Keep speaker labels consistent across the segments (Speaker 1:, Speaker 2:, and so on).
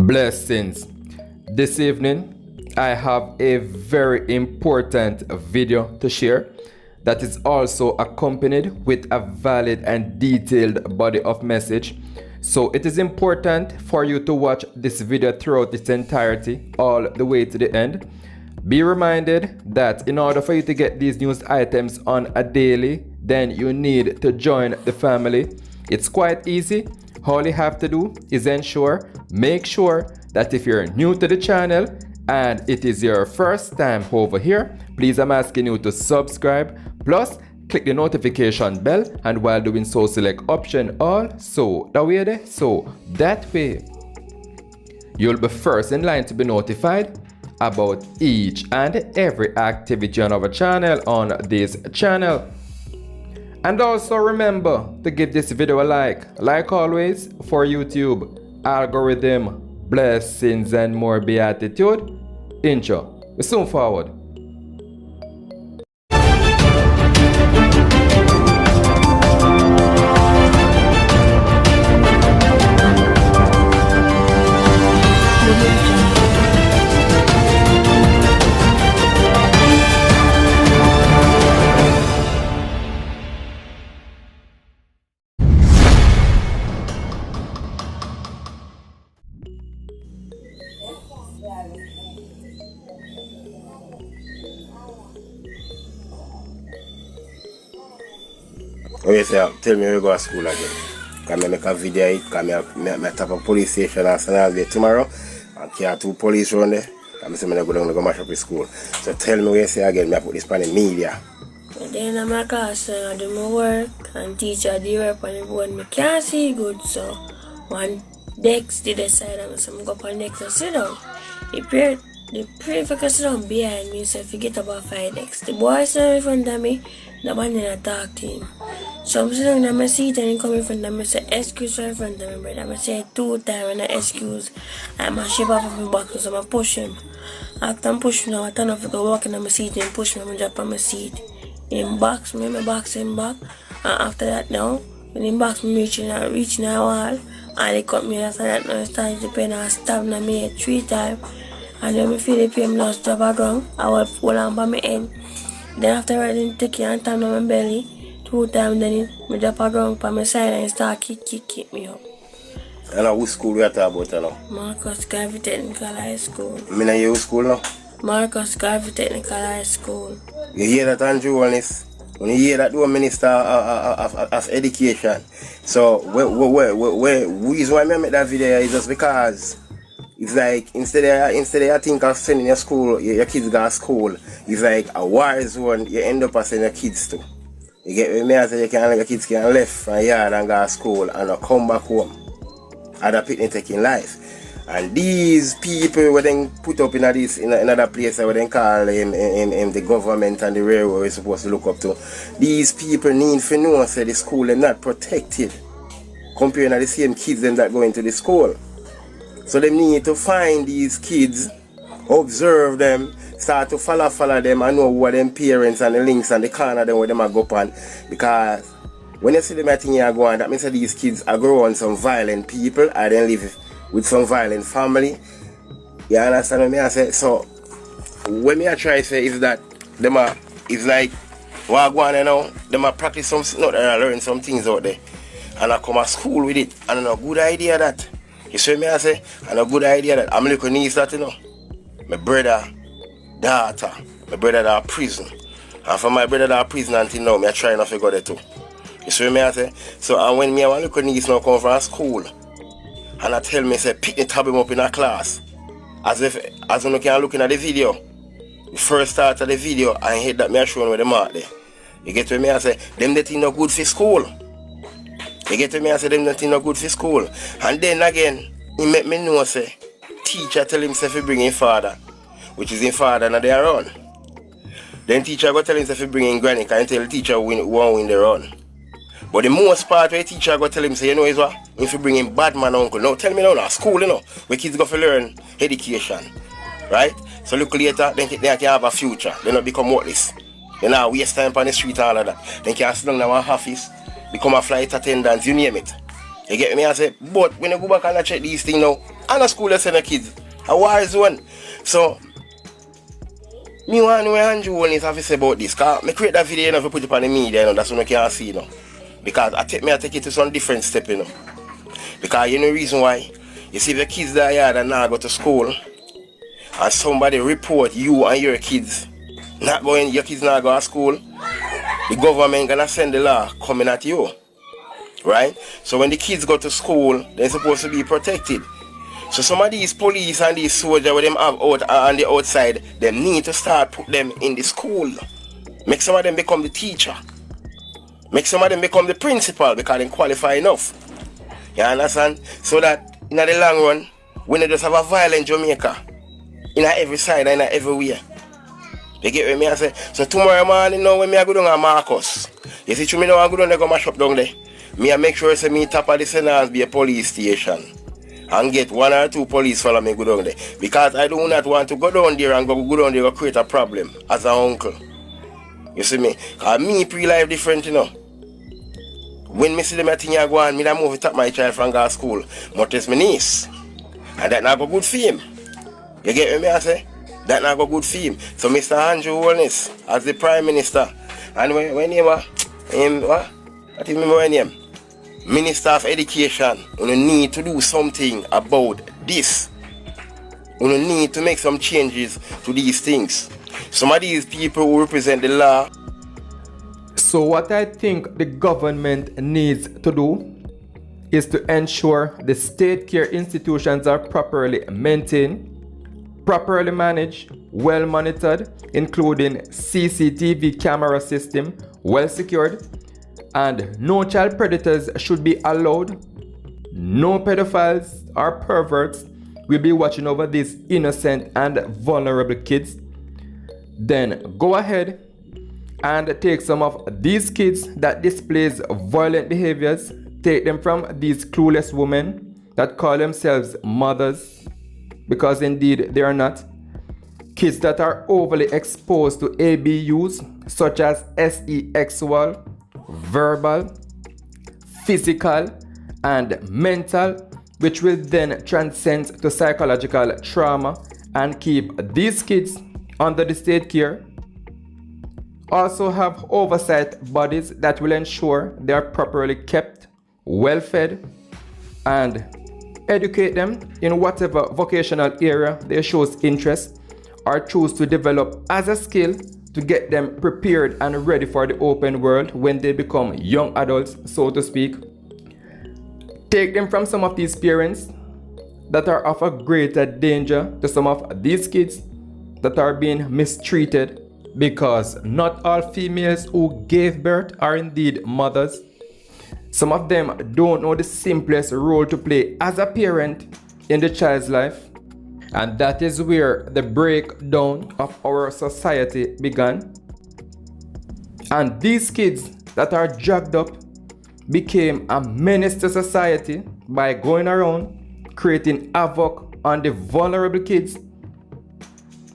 Speaker 1: Blessings. This evening, I have a very important video to share that is also accompanied with a valid and detailed body of message. So it is important for you to watch this video throughout its entirety, all the way to the end. Be reminded that in order for you to get these news items on a daily, then you need to join the family. It's quite easy. All you have to do is make sure that if you're new to the channel and it is your first time over here, please I'm asking you to subscribe, plus click the notification bell, and while doing so select option all, so that way you'll be first in line to be notified about each and every activity on our channel on this channel. And also remember to give this video a like always for YouTube algorithm. Blessings and more beatitude. Intro. We soon forward.
Speaker 2: Oh yes, yeah. Tell me we go to school again. Can I make a video? Can I tap a police station and send there tomorrow? And care two police around there. Can I say I go down to go mash up the school? So tell me we say again. I put this on the media.
Speaker 3: Then I'm a class and I do my work and teacher do work on the board. I can't see good, so one desk to the side and some go up on next and sit down. The prefect sit down behind me, so forget about 5 decks. The boy sit in front of me, the man didn't talk to him. So I'm sitting in my seat and he come in front of me, say excuse in front of me, brother. I say 2 times and I excuse. I'm a shape off of my back, so I'm push him. After I'm pushing him, I turn off to go walk in my seat and push me and drop on my seat. He box me, I box him back. And after that now, when he box me reaching a wall, and he cut me after that now he started to pain and stab me 3 times. And then I feel the pain lost drop a ground. I will hold on by my head. Then after I didn't take it and turn on my belly 2 times, then I drop a ground by my side and start kick me up.
Speaker 2: And which school we are talking about now?
Speaker 3: Marcus Garvey Technical High School.
Speaker 2: I mean, you school now?
Speaker 3: Marcus Garvey Technical High School.
Speaker 2: You hear that, Andrew? When you hear that, the Minister of Education. So, the reason why I make that video is just because it's like instead of think of sending your kids go to school, it's like a war zone you end up sending your kids to. You get me? I say your kids can left from yard and go to school and not come back home. Other picnic taking life. And these people were then put up in another place where they call the government and the railway we're supposed to look up to. These people need to know that the school is not protected compared to the same kids them that go into the school. So they need to find these kids, observe them, start to follow them and know who are them parents and the links and the corner them where them are go on. Because when you see them at here go on, that means that these kids are growing some violent people or they live with some violent family. You understand what I say? So what I try to say is that them are, it's like what I go on now, them are practice some, not that I learn some things out there. And I come to school with it. And a good idea that. You see me I say? And a good idea that I'm looking niece that, you know. My brother, daughter, my brother that prison. And for my brother that prison until now, I try not to go there too. You see me I say? So and when me and my little niece now come from school, and I tell me, say, pick the tab him up in a class. As when you can looking at the video. The first start of the video, I hate that me I showing where the mark there. You get what me I say? Them that thing not good for school. You get what me I say? Them that thing not good for school. And then again, he make me know, say, teacher tell himself to bring his father, which is his father and they are run. Then teacher go tell himself to bring in granny, and tell the teacher won't win the run. But the most part where teacher go tell him, say, you know is what? If you bring in bad man uncle. Now tell me now, school, you know, where kids go to learn education. Right? So look later, then they can have a future. They not become worthless. They not waste time on the street and all of that. They can sit down in our office, become a flight attendant, you name it. You get me? I say, but when you go back and check these things now, And a school that send the kids. A war zone. So, me want to know what Andrew Holness have to say about this. Because I create that video and I put it on the media, you know, that's what I can't see, you know. Because I take it to some different step, you know. Because you know the reason why. You see the kids that are and now go to school and somebody report you and your kids your kids not go to school, the government gonna send the law coming at you. Right? So when the kids go to school, they're supposed to be protected. So some of these police and these soldiers with them have out on the outside, they need to start put them in the school. Make some of them become the teacher. Make some of them become the principal because they qualify enough. You understand? So that in the long run, when they just have a violent Jamaica, in every side and in everywhere. You get what me I say? So tomorrow morning, you know, when I go down to Marcus, you see, me know I go down there, go mash up down there. Me I make sure say me top of the Senate be a police station. And get 1 or 2 police follow me go down there. Because I do not want to go down there and go down there and create a problem as an uncle. You see me? Because me pre-life different, you know. When me see them I think I go on, me I move it up my child from go to school. But it's my niece. And that not go good for him. You get what me I say? That not go good for him. So Mr. Andrew Holness, as the Prime Minister, and when he was, what? I think remember when name? Minister of Education, you need to do something about this. You need to make some changes to these things. Some of these people who represent the law.
Speaker 1: So what I think the government needs to do is to ensure the state care institutions are properly maintained, properly managed, well monitored, including CCTV camera system, well secured, and no child predators should be allowed. No pedophiles or perverts will be watching over these innocent and vulnerable kids. Then go ahead and take some of these kids that displays violent behaviors, take them from these clueless women that call themselves mothers, because indeed they are not. Kids that are overly exposed to abuse such as sexual, verbal, physical, and mental, which will then transcend to psychological trauma and keep these kids under the state care. Also have oversight bodies that will ensure they are properly kept, well fed, and educate them in whatever vocational area they shows interest or choose to develop as a skill to get them prepared and ready for the open world when they become young adults, so to speak. Take them from some of these parents that are of a greater danger to some of these kids that are being mistreated, because not all females who gave birth are indeed mothers. Some of them don't know the simplest role to play as a parent in the child's life. And that is where the breakdown of our society began. And these kids that are dragged up became a menace to society by going around creating havoc on the vulnerable kids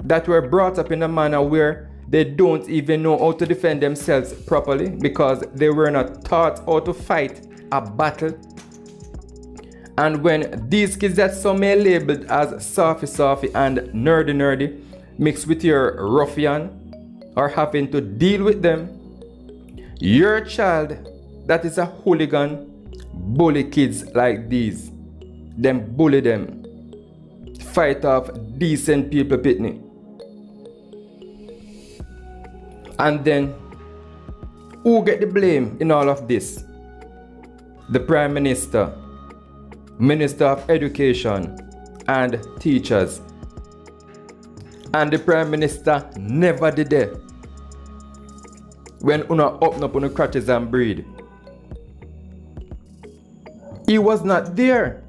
Speaker 1: that were brought up in a manner where they don't even know how to defend themselves properly because they were not taught how to fight a battle. And when these kids that some may labeled as softy and nerdy mixed with your ruffian or having to deal with them, your child that is a hooligan bully kids like these. Them bully them. Fight off decent people pitney. And then who get the blame in all of this? The Prime Minister, Minister of Education, and teachers. And the Prime Minister never did that. When una open up on the crutches and breed, he was not there.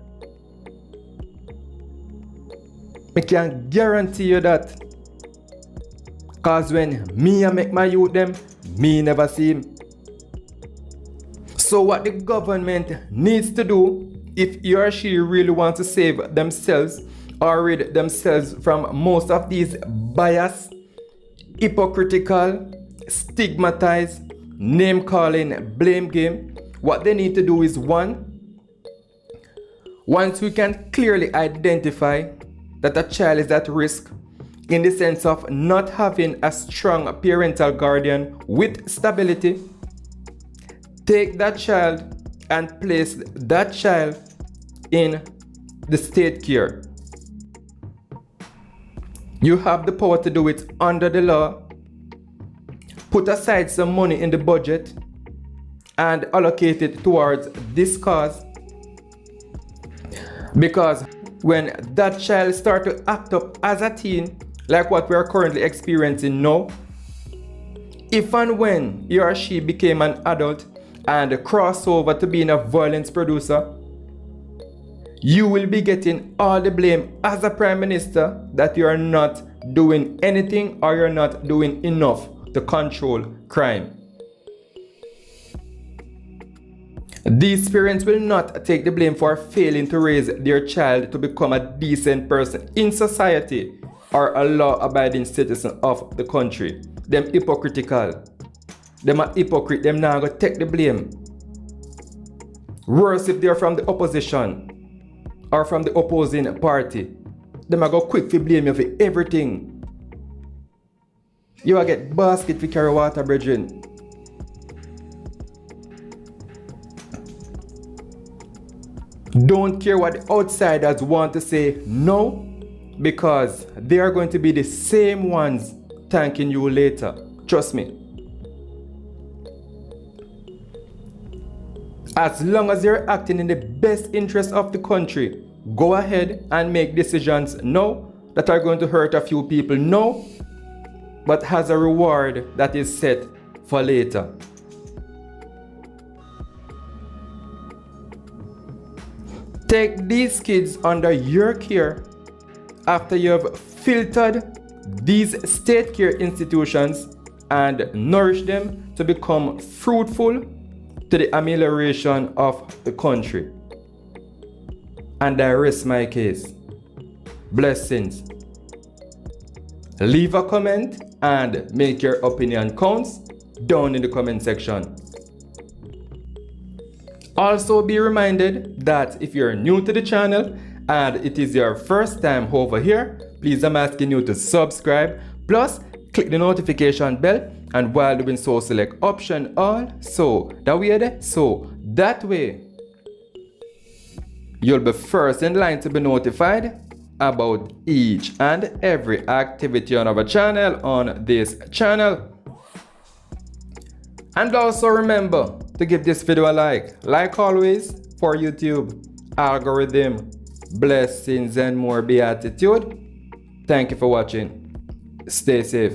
Speaker 1: I can guarantee you that. Cause when me make my youth them, me never see him. So what the government needs to do, if he or she really wants to save themselves or rid themselves from most of these biased, hypocritical, stigmatized, name calling, blame game, what they need to do is 1, Once we can clearly identify that a child is at risk in the sense of not having a strong parental guardian with stability, take that child and place that child in the state care. You have the power to do it under the law. Put aside some money in the budget and allocate it towards this cause, because when that child starts to act up as a teen, like what we are currently experiencing now, if and when he or she became an adult and cross over to being a violence producer, you will be getting all the blame as a prime minister that you are not doing anything or you're not doing enough to control crime. These parents will not take the blame for failing to raise their child to become a decent person in society or a law-abiding citizen of the country. Them hypocritical. Them a hypocrite. Them now go take the blame. Worse if they're from the opposition or from the opposing party. Them a go quick to blame you for everything. You will get basket for carry water, brethren. Don't care what the outsiders want to say no, because they are going to be the same ones thanking you later. Trust me. As long as you're acting in the best interest of the country, go ahead and make decisions now that are going to hurt a few people now, but has a reward that is set for later. Take these kids under your care after you have filtered these state care institutions and nourish them to become fruitful to the amelioration of the country. And I rest my case. Blessings. Leave a comment and make your opinion counts down in the comment section. Also be reminded that if you're new to the channel and it is your first time over here, please I'm asking you to subscribe, plus click the notification bell, and while doing so select option all, so that way you'll be first in line to be notified about each and every activity on our channel, on this channel. And also remember to give this video a like always for YouTube algorithm. Blessings and more beatitude. Thank you for watching. Stay safe.